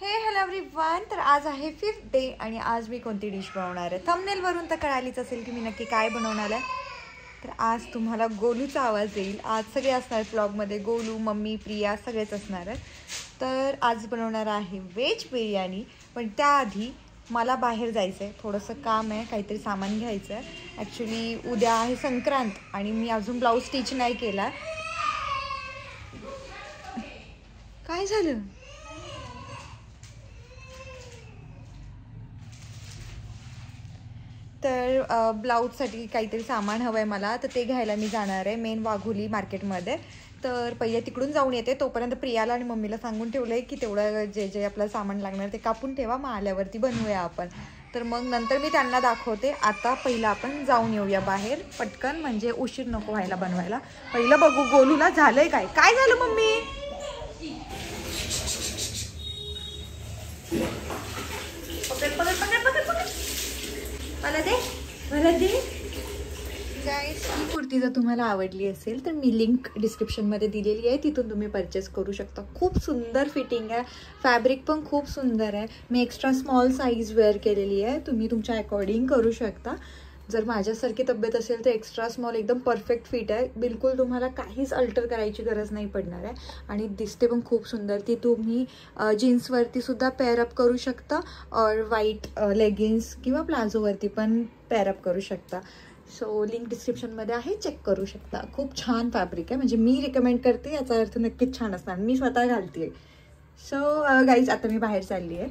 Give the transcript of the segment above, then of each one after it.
Hello everyone. तर आज आहे 5th डे आणि आज मी कोणती डिश बनवणार आहे. थंबनेलवरून तर कळालीच असेल की मी नक्की काय बनवणार आहे. तर आज तुम्हाला गोलूचा आवाज येईल. आज सगळे असणार ब्लॉगमध्ये, गोलू, मम्मी, प्रिया सगळेच असणार आहेत. तर आज बनवणार आहे व्हेज बिर्याणी. पण त्याआधी मला बाहेर जायचं आहे, थोडंसं काम आहे, काहीतरी सामान घ्यायचं आहे. ॲक्च्युली उद्या आहे संक्रांत आणि मी अजून ब्लाऊज स्टिच नाही केला. काय झालं? तर ब्लाऊजसाठी काहीतरी सामान हवं आहे मला, तर ते घ्यायला मी जाणार आहे मेन वाघोली मार्केटमध्ये. तर पहिले तिकडून जाऊन येते. तोपर्यंत प्रियाला आणि मम्मीला सांगून ठेवलं आहे की तेवढं जे जे आपलं सामान लागणार ते कापून ठेवा, मग आल्यावरती बनवूया आपण. तर मग नंतर मी त्यांना दाखवते. आता पहिलं आपण जाऊन येऊया बाहेर पटकन, म्हणजे उशीर नको व्हायला बनवायला. पहिलं बघू गोलूला झालंय काय. काय झालं मम्मी? मला दे गाईस. ही कुर्ती जर तुम्हाला आवडली असेल तर मी लिंक डिस्क्रिप्शनमध्ये दिलेली आहे, तिथून तुम्ही परचेस करू शकता. खूप सुंदर फिटिंग आहे, फॅब्रिक पण खूप सुंदर आहे. मी एक्स्ट्रा स्मॉल साईज वेअर केलेली आहे, तुम्ही तुमच्या अकॉर्डिंग करू शकता. जर माझ्यासारखी तब्येत असेल तर एक्स्ट्रा स्मॉल एकदम परफेक्ट फिट आहे. बिलकुल तुम्हाला काहीच अल्टर करायची गरज नाही पडणार आहे आणि दिसते पण खूप सुंदर. ती तुम्ही जीन्सवरती सुद्धा पेअरअप करू शकता और व्हाईट लेगिन्स किंवा प्लाझोवरती पण पेअरअप करू शकता. सो लिंक डिस्क्रिप्शनमध्ये आहे, चेक करू शकता. खूप छान फॅब्रिक आहे, म्हणजे मी रिकमेंड करते, याचा अर्थ नक्कीच छान असणार. मी स्वतः घालते. सो गाईज आता मी बाहेर चालली आहे.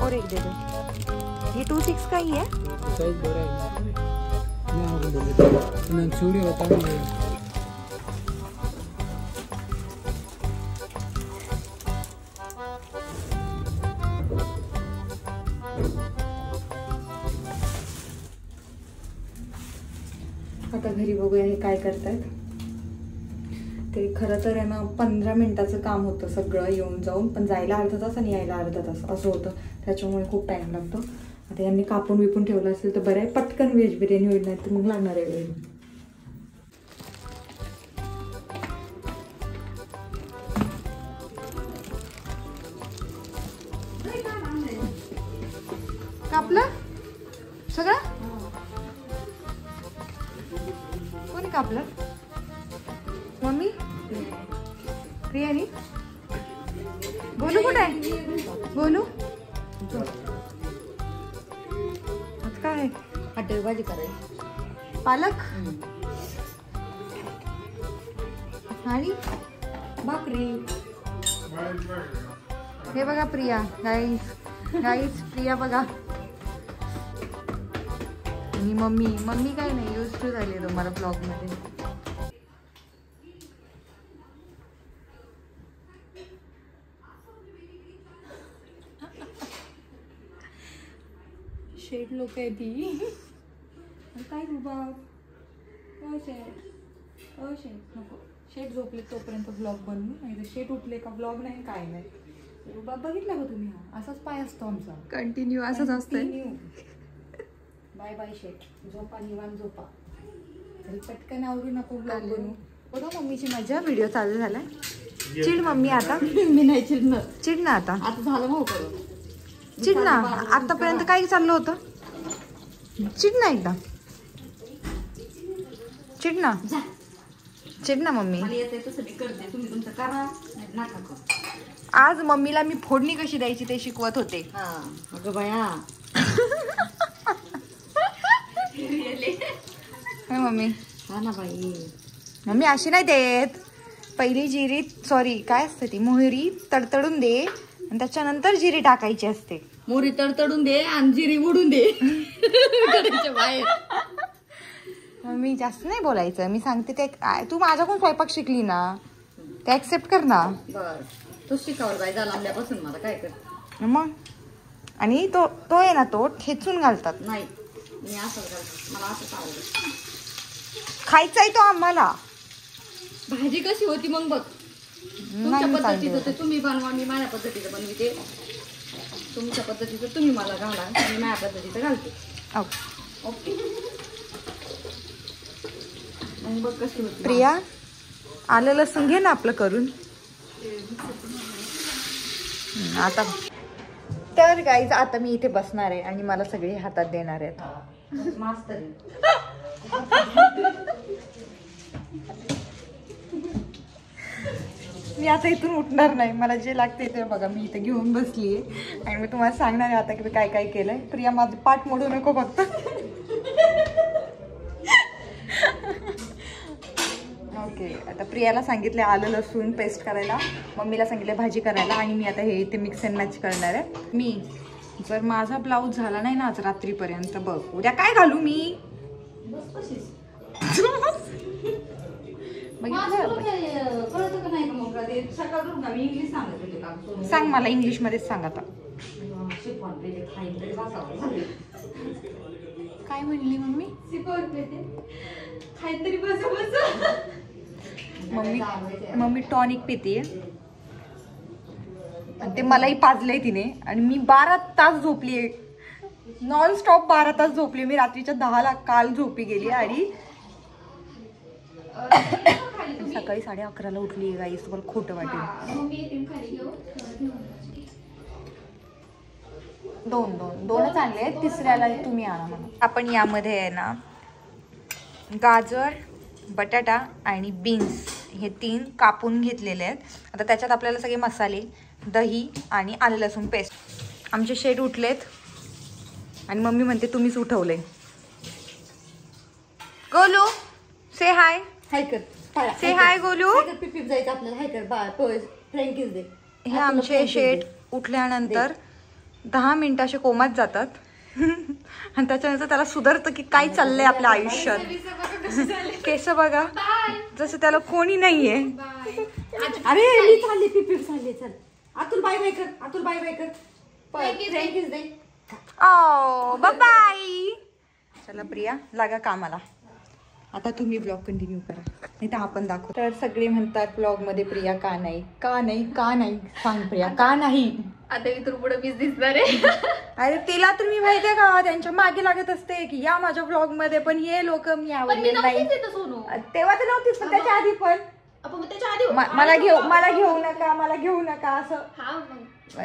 और एक दे दो. ये 2.6 का ही है. साइज बड़ा है ना, बोले ना चूड़ी होता है. आता घरी बघूया हे काय करतायत ते. खरं तर आहे ना 15 मिनिटाचं काम होतं सगळं येऊन जाऊन, पण जायला अर्धा तास आणि यायला अर्धा तास असं होतं, त्याच्यामुळे खूप टाईम लागतो. आता यांनी कापून विपून ठेवलं असेल तर बरं आहे, पटकन व्हेज बिर्याणी होईल, नाही तर मग लागणार आहे वेळ. कापलं सगळं? कोणी कापलं? मम्मी? प्रियानी? गोलू कुठे आहे? गोलू काय आहे? हॉटेल भाजी करायची, पालक आणि भाकरी. हे बघा प्रिया. गाईस प्रिया बघा. आणि मम्मी काय नाही, यूज टू झाली तुम्हाला ब्लॉगमध्ये. शेट लोक आहे ती. काय रुबाब. शेट नको. शेट झोपले तोपर्यंत ब्लॉग बनवू, नाही तर शेट उठले का ब्लॉग नाही, काय नाही. रुबाब बघितला का तुम्ही? असाच पाय असतो आमचा, कंटिन्यू असंच असतंय. बाय बाय शेट. झोपा, निवांत झोपा. तरी पटकन आवरू नको ब्लॉग बनवू. बघा मम्मीची मजा. व्हिडिओ चालू झालाय. चिड मम्मी आता. मी नाही चिडणार. चिड ना आता. आता झालं भाऊ करून. चिड ना. आतापर्यंत काय चाललं होतं? चिड ना एकदा. चिड ना. चिड ना मम्मी. करते, तुम्ही तुमचं करा, नका करू. आज मम्मीला मी फोडणी कशी द्यायची ते शिकवत होते. अगं बाया. मम्मी. हा ना बाई. मम्मी अशी नाही देत. पहिली जिरी, सॉरी काय असते ती, मोहरी तडतडून दे आणि त्याच्यानंतर जिरी टाकायची असते. मोहरी तडतडून दे आणि जिरी उडून दे. बाहेर. मी जास्त नाही बोलायचं. मी सांगते ते. तू माझ्याकडून स्वयंपाक शिकली ना, ते ऍक्सेप्ट कर ना. तो शिकावला बाई झाला लांबल्यापासून मला काय कर मग आणि तो आहे ना तो ठेचून घालतात. नाही मी असंच घालतो, मला असंच आवडतं. खायचाय तो आम्हाला. भाजी कशी होती मग बघ. तुमच्या पद्धतीचं ते तुम्ही बनवा, मी माझ्या पद्धतीचं बनविते. तुमच्या पद्धतीचं तुम्ही मला घाला, मी माझ्या पद्धतीचं घालते. ओके मग बघ कशी होती. प्रिया आलं लसूण घे ना आपलं करून आता. तर गाईज आता मी इथे बसणार आहे आणि मला सगळे हातात देणार आहेत. मास्तर मी आता इथून उठणार नाही. मला जे लागते ते बघा मी इथे घेऊन बसली आहे आणि मी तुम्हाला सांगणार आहे आता की काय काय केलंय. प्रिया माझं पाठ मोडू नको फक्त. ओके आता प्रियाला सांगितले आलं लसूण पेस्ट करायला, मम्मीला सांगितले भाजी करायला आणि मी आता हे इथे मिक्स अँड मॅच करणार आहे. मी जर माझा ब्लाऊज झाला नाही ना आज रात्रीपर्यंत बघ उद्या काय घालू मी. सांग मला इंग्लिश मध्येच सांग आता. काय म्हणली मम्मी. मम्मी टॉनिक पिते आणि ते मलाही पाजलंय तिने आणि मी 12 तास झोपलीये. नॉन स्टॉप 12 तास झोपली मी. रात्रीच्या 10ला काल झोपी गेली आणि सकाळी 11:30ला उठली. गाईस तुम्हाला खोटं वाटेल. दोनच आणले आहेत, तिसऱ्याला तुम्ही आणा म्हणून. आपण यामध्ये आहे ना गाजर, बटाटा आणि बीन्स हे 3 कापून घेतलेले आहेत. आता त्याच्यात आपल्याला सगळे मसाले, दही आणि आलं लसूण पेस्ट. आमचे शेट उठलेत आणि मम्मी म्हणते तुम्हीच उठवले. गोलू से हाय. हाय कर से हाय गोलू. पिपीप जायचं आपल्याला. हाय कर फ्रँकीज दे. हे आमचे शेट उठल्यानंतर 10 मिनिटं असे कोमात जातात आणि त्याच्यानंतर त्याला सुधारतं की काय चाललंय आपल्या आयुष्यात. केस बघा जसं त्याला कोणी नाहीये. अरे मी चालले पिपीप चालले. चल अतुल बाय बाय कर. अतुल बाय बाय कर. फ्रँकीज दे. ओ बाय. चला प्रिया लागा कामाला. आता तुम्ही ब्लॉग कंटिन्यू करा नाही तर आपण दाखवू. तर सगळे म्हणतात ब्लॉग मध्ये प्रिया का नाही का नाही का नाही. सांग प्रिया का नाही. आता इथून पुढे मीच दिसणार आहे. अरे तिला तर मी माहितीये का त्यांच्या मागे लागत असते की या माझ्या ब्लॉग मध्ये, पण हे लोक मी आवडले नाही. तेव्हा तर नव्हतीच पण त्याच्या आधी पण मला घेऊ नका असं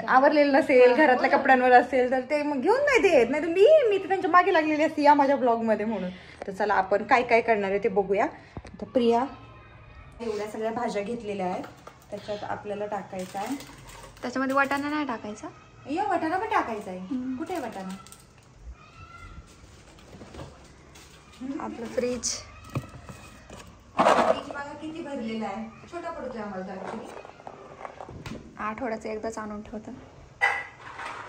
आवरलेलं नसेल घरातल्या कपड्यांवर असेल तर ते मग घेऊन नाही देत. नाही तर मी तर त्यांच्या मागे लागलेली असते या माझ्या ब्लॉग मध्ये म्हणून. तर चला आपण काय काय करणार आहे ते बघूया. तर प्रिया एवढ्या सगळ्या भाज्या घेतलेल्या आहेत त्याच्यात आपल्याला टाकायचं आहे. त्याच्यामध्ये वाटाणा नाही टाकायचा. या वाटाणा पण टाकायचा आहे. कुठे आहे वाटाणा. आपलं फ्रीज बघा किती भरलेला आहे. छोटा पडतोय आम्हाला ऍक्च्युली. आठवड्याचं एकदाच आणून ठेवतात.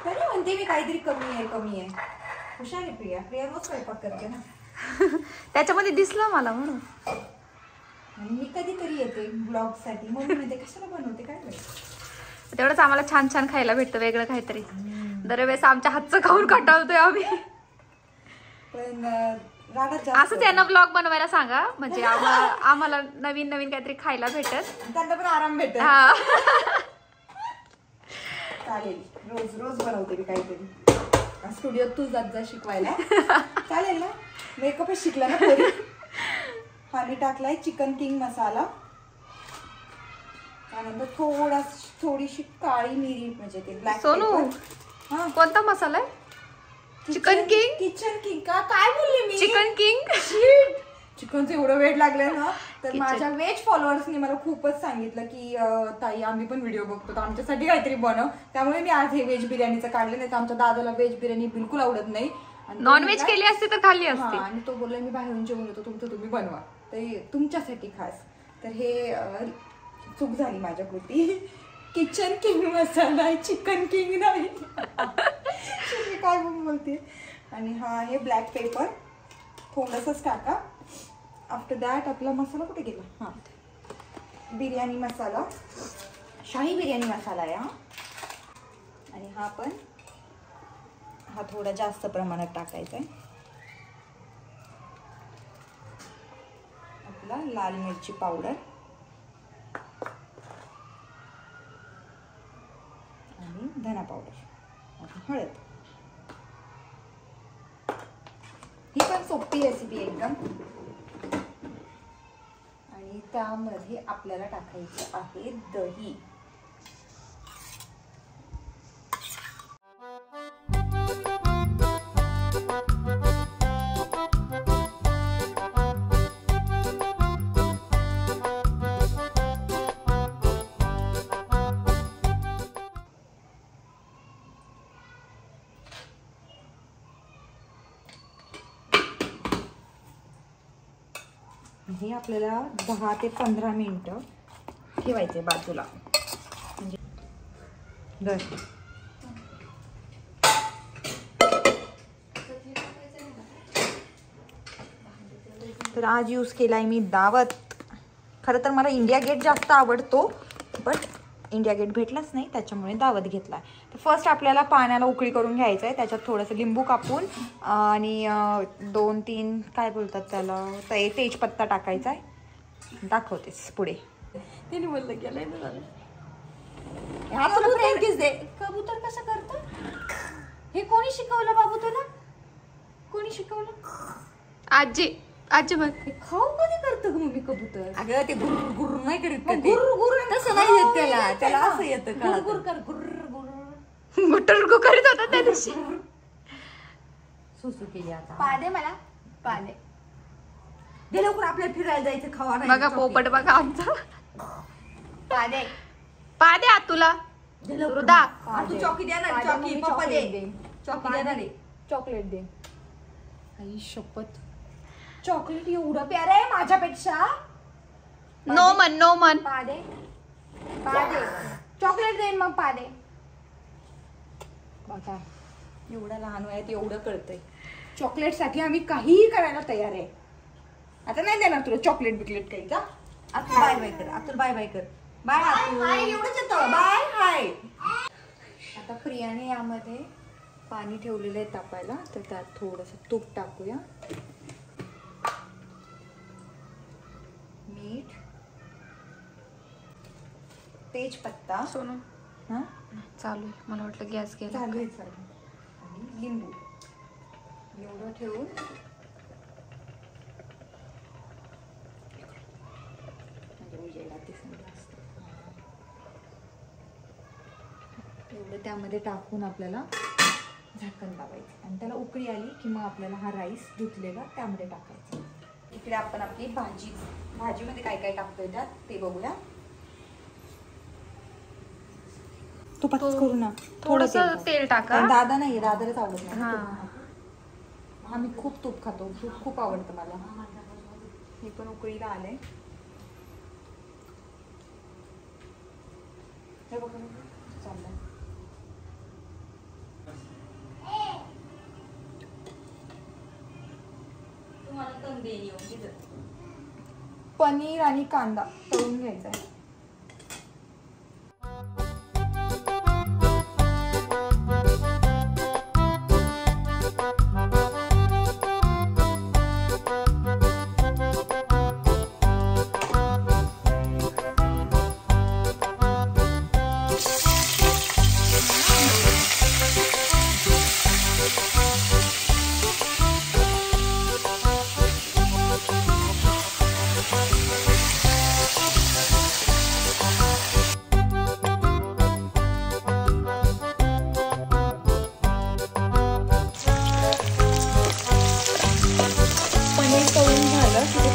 तरी म्हणते मी काहीतरी कमी आहे. हुशार आहे प्रिया. प्रिया रोज स्वयंपाक करते ना. त्याच्यामध्ये दिसलं मला म्हणून. आणि मी कधीतरी येते ब्लॉग साठी म्हणून म्हणते कशाला बनवते काय माहिती. तेवढंच आम्हाला छान छान खायला भेटतं वेगळं काहीतरी. दरवेळेस आमच्या हातचं खाऊन कंटाळतोय आम्ही. पण रागात असं त्यांना ब्लॉग बनवायला सांगा म्हणजे आम्हाला नवीन नवीन काहीतरी खायला भेटत. त्यांना पण आराम भेटत. चालेल रोज बनवते मी काहीतरी. स्टुडिओत तू जात जा शिकवायला. चालेल ना. मेकअप शिकला ना पोरी. हा मी टाकलाय चिकन किंग मसाला. त्यानंतर थोडीशी काळी मिरी म्हणजे ते ब्लॅक. सोनू हा कोणता मसाला आहे. Chicken king. किचन किंग का काय बोलले मी. Chicken king. चिकनचं एवढं वेट लागलंय ना. तर माझ्या व्हेज फॉलोअर्सनी मला खूपच सांगितलं की ताई आम्ही पण व्हिडिओ बघतो तर आमच्यासाठी काहीतरी बनव. त्यामुळे मी आज हे व्हेज बिर्याणीचं काढलं. नाही तर आमच्या दादाला व्हेज बिर्याणी बिलकुल आवडत नाही. नॉनव्हेज केली असते तर खाल्ली असते. आणि तो बोलला मी बाहेरून जेवून येतो तुमचं तुम्ही बनवा. तर तुमच्यासाठी खास. तर हे चूक झाली माझ्याकृती. किचन किंग मसाला चिकन किंग नाही. काय बोलते. आणि हा हे ब्लॅक पेपर थोडंसंच टाका. आफ्टर दॅट आपला मसाला कुठे गेला. हा बिर्याणी मसाला शाही बिर्याणी मसाला आहे हा. आणि हा थोडा जास्त प्रमाणात टाकायचा आहे. आपला लाल मिरची पावडर आणि धना पावडर आणि हळद. ही पण सोपी रेसिपी एकदम. आणि त्यामध्ये आपल्याला टाकायचं आहे दही. हे आपल्याला 10 ते 15 मिनिटं ठेवायचे बाजूला. म्हणजे तर आज यूज केलाय मी दावत. खरं तर मला इंडिया गेट जास्त आवडतो, बट इंडिया गेट भेटलाच नाही त्याच्यामुळे दावत घेतला. तर फर्स्ट आपल्याला पाण्याला उकळी करून घ्यायचं आहे. त्याच्यात थोडंसं लिंबू कापून आणि 2-3 काय बोलतात त्याला तेजपत्ता टाकायचा आहे. दाखवतेस पुढे. तिने बोललं गेलंय ना झालं. कबूतर कसं करतं हे कोणी शिकवलं बाबू तुला? कोणी शिकवलं? आजी बघ. खाऊ कधी करतं मम्मी कबूतर? अगं ते गुर गुर नाही करीत. गुर तसं नाही येत त्याला असं येतं का? गुटर करीत होता त्या दिवशी. सुसू केली आता. पादे मला पादे. दे लवकर आपल्याला फिरायला जायचं. खावा बघा पोपट बघा आमचा. पादे पादे तुला रुदा. तू चॉकी द्या ना. चॉकी पप्पा दे. चॉकी द्या ना रे. चॉकलेट दे. आई शपथ. चॉकलेट एवढं प्यारं आहे माझ्यापेक्षा. नो मन. पादे चॉकलेट देईन मग. पादे बघा एवढं लहान वयात एवढं कळतंय. चॉकलेट साठी आम्ही काहीही करायला तयार आहे. आता नाही देणार तुला चॉकलेट बिकलेट काही. जा आता बाय बाय कर. आता बाय बाय कर. बाय एवढंच येतं. Bye hi. आता प्रियाने यामध्ये पाणी ठेवलेलं आहे तापायला. तर त्यात थोडंसं तूप टाकूया. मीठ, तेजपत्ता सोनू हा चालू आहे. मला वाटलं गॅस गेला. चालू आणि लिंबू एवढं ठेवून एवढं त्यामध्ये टाकून आपल्याला झाकण लावायचं. आणि त्याला उकळी आली की मग आपल्याला हा राईस धुतलेला त्यामध्ये टाकायचा. इकडे आपण आपली भाजीमध्ये काय काय टाकतोय त्यात ते बघूया. तुपातच करू ना. थोडंसं तेल टाका. दादा नाही, दादालाच आवडत नाही. हा मी खूप तूप खातो. तूप खूप आवडतं मला. हे पण उकळीला आलंय. हे बघा चाललंय. पनीर आणि कांदा तळून घ्यायचा आहे.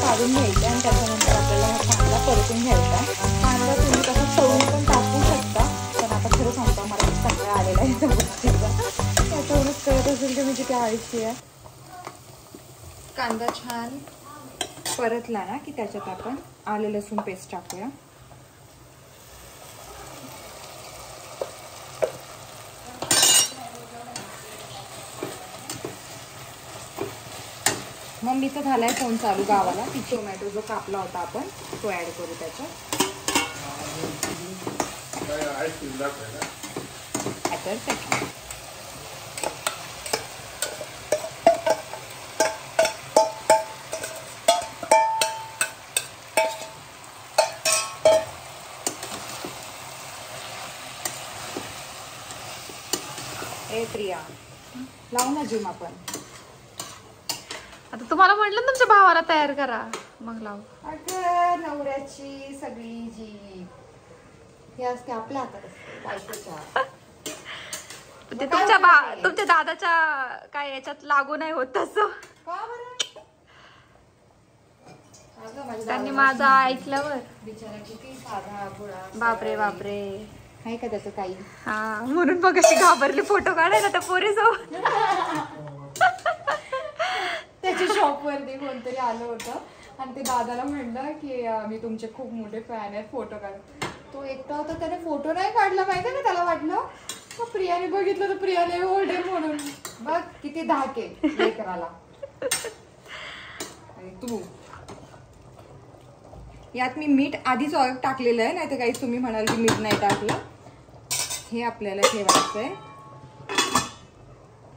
काढून घ्यायचं आणि त्याच्यानंतर आपल्याला हा कांदा परतून घ्यायचा. कांदा तुम्ही कसं तळून पण टाकू शकता, पण आता खरं सांगता मला सगळं आलेला आहे त्या गोष्टीचा. त्याच्यावरूनच कळत असेल की मी किती आळशी आहे. कांदा छान परतला ना की त्याच्यात आपण आलं लसूण पेस्ट टाकूया. मम्मीचा झालाय फोन चालू गावाला. ती टोमॅटो जो कापला होता आपण तो ऍड करू त्याच्यात. ए प्रिया, लावू ना जिम आपण. आता तुम्हाला म्हटलं ना तुमच्या भावाला तयार करा, मग लाव. अगं नवऱ्याची सगळी जी हे असते आपल्या हातात असते, बायकोच्या. ते तुमच्या दादाच्या काय याच्यात लागू नाही होत तसं. त्यांनी माझं ऐकल्यावर बिचारा किती साधा बुडा. बापरे बापरे, आहे का त्याचं काही. हा म्हणून मग अशी घाबरली फोटो काढायला त्या पोरीसोबत. त्याच्या शॉपवरती कोणतरी आलं होतं आणि ते दादाला म्हणलं की मी तुमचे खूप मोठे फॅन आहेत, फोटो काढ. तो एकटा होता, त्याने फोटो नाही काढला. माहिती ना, त्याला वाटलं प्रियाने बघितलं तर प्रियाने ओरडेल म्हणून. बघ किती धाक आहे लेकराला. आणि तू यात मी मीठ आधीच टाकलेलं आहे, नाही तर काही तुम्ही म्हणाल की मीठ नाही टाकलं. हे आपल्याला ठेवायचंय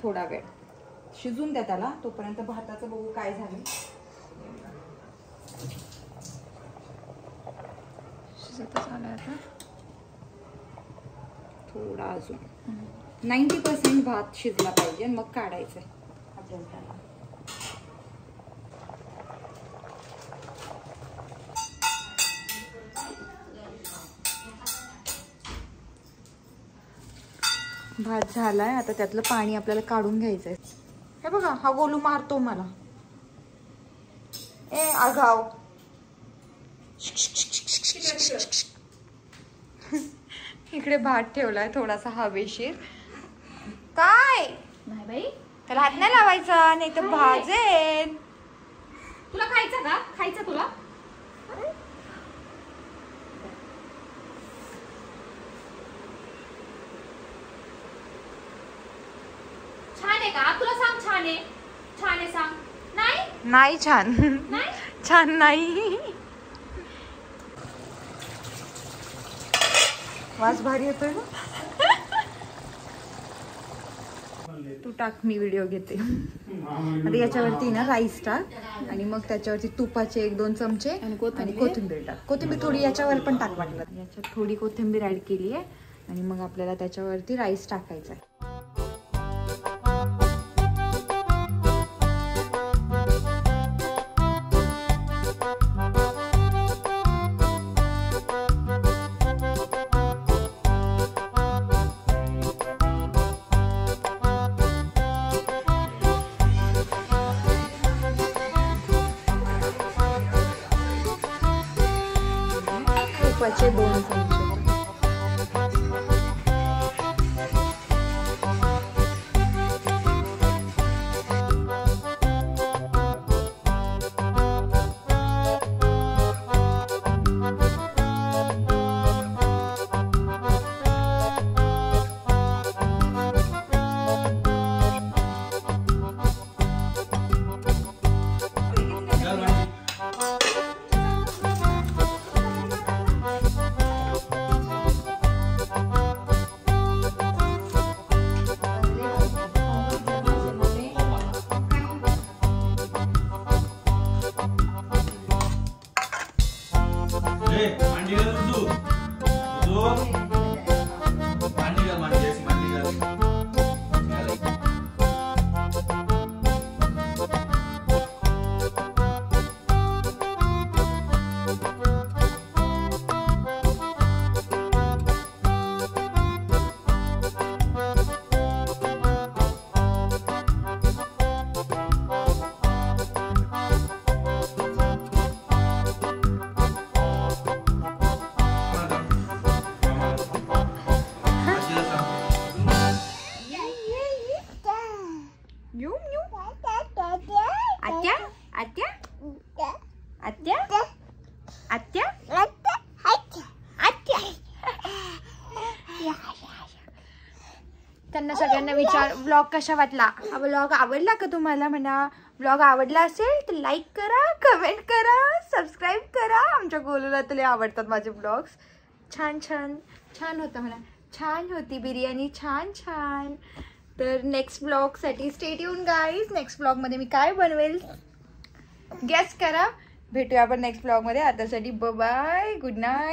थोडा वेळ, शिजून द्या त्याला. तोपर्यंत भाताचं बघू काय झालं. थोडा अजून 90% भात शिजला पाहिजे, मग काढायचंय आपल्याला त्याला. भात झालाय, आता त्यातलं पाणी आपल्याला काढून घ्यायचंय. हे बघा, हा गोलू मारतो मला. ए आगाव. इकडे भात ठेवलाय थोडासा हवेशीर. काय नाही बाई, त्याला हात नाही लावायचा, नाही तर भाजेल. तुला खायचं का? खायचं तुला? छान आहे का? तुला सांग छान आहे. छान आहे सांग. नाही नाही छान. नाही छान नाही. वास भारी येतोय ना. तू टाक, मी व्हिडिओ घेते. आता याच्यावरती ना राईस टाक आणि मग त्याच्यावरती तुपाचे 1-2 चमचे आणि कोथिंबीर टाक. कोथिंबीर थोडी याच्यावर पण टाक वाटलं. याच्यात थोडी कोथिंबीर ऍड केली आहे आणि मग आपल्याला त्याच्यावरती राईस टाकायचा आहे. तुपाचे 2 चमचे. त्यांना सगळ्यांना विचार व्लॉग कशा वाटला. हा व्लॉग आवडला का तुम्हाला? म्हणा व्लॉग आवडला असेल तर लाईक करा, कमेंट करा, सबस्क्राईब करा. आमच्या गोलूला तुला आवडतात माझे व्लॉग्स. छान छान छान होता म्हणा, छान होती बिर्याणी, छान छान. तर नेक्स्ट ब्लॉगसाठी स्टे ट्यून गाईज. नेक्स्ट ब्लॉगमध्ये मी काय बनवेल गेस करा. भेटूया आपण नेक्स्ट ब्लॉगमध्ये. आतासाठी बाय, गुड नाईट.